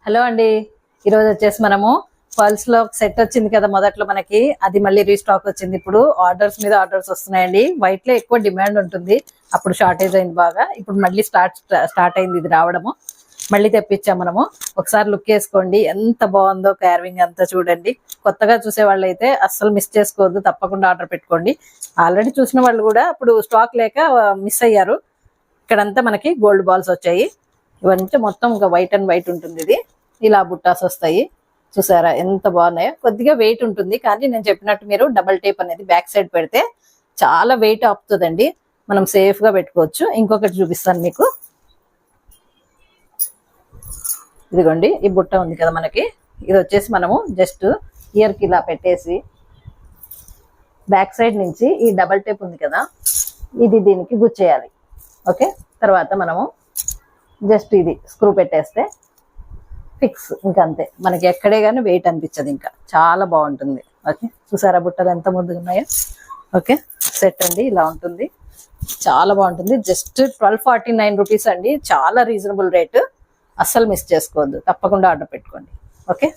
Hello అండి, ఈరోజు వచ్చేసి మనము పర్ల్స్ లో సెట్ వచ్చింది కదా మొదట్లో మనకి, అది మళ్ళీ రీస్టాక్ వచ్చింది. ఇప్పుడు ఆర్డర్స్ మీద ఆర్డర్స్ వస్తున్నాయండి. వైట్ లో ఎక్కువ డిమాండ్ ఉంటుంది, అప్పుడు షార్టేజ్ అయింది బాగా. ఇప్పుడు మళ్ళీ స్టార్ట్ అయింది ఇది రావడము. మళ్ళీ తెప్పించాం మనము. ఒకసారి లుక్ వేసుకోండి, ఎంత బాగుందో కార్వింగ్ అంతా చూడండి. కొత్తగా చూసే వాళ్ళు అయితే అస్సలు మిస్ చేసుకోవద్దు, తప్పకుండా ఆర్డర్ పెట్టుకోండి. ఆల్రెడీ చూసిన వాళ్ళు కూడా ఇప్పుడు స్టాక్ లేక మిస్ అయ్యారు. ఇక్కడంతా మనకి గోల్డ్ బాల్స్ వచ్చాయి. ఇవంతా మొత్తం ఇంకా వైట్ అండ్ వైట్ ఉంటుంది. ఇది ఇలా బుట్టాస్ వస్తాయి, చూసారా ఎంత బాగున్నాయో. కొద్దిగా వెయిట్ ఉంటుంది, కానీ నేను చెప్పినట్టు మీరు డబల్ టేప్ అనేది బ్యాక్ సైడ్ పెడితే చాలా వెయిట్ ఆపుతుందండి, మనం సేఫ్ గా పెట్టుకోవచ్చు. ఇంకొకటి చూపిస్తాను మీకు. ఇదిగోండి, ఈ బుట్ట ఉంది కదా మనకి, ఇది వచ్చేసి మనము జస్ట్ ఇయర్ కి ఇలా పెట్టేసి బ్యాక్ సైడ్ నుంచి ఈ డబల్ టేప్ ఉంది కదా, ఇది దీనికి గుచ్చేయాలి. ఓకే, తర్వాత మనము జస్ట్ ఇది స్క్రూ పెట్టేస్తే ఫిక్స్, ఇంకా అంతే. మనకి ఎక్కడే కానీ వెయిట్ అనిపించదు, ఇంకా చాలా బాగుంటుంది. ఓకే, చూసారా బుట్టలు ఎంత ముద్దుగా ఉన్నాయో. ఓకే, సెట్ అండి ఇలా ఉంటుంది, చాలా బాగుంటుంది. జస్ట్ 1249 రూపీస్ అండి, చాలా రీజనబుల్ రేటు. అస్సలు మిస్ చేసుకోవద్దు, తప్పకుండా ఆర్డర్ పెట్టుకోండి. ఓకే.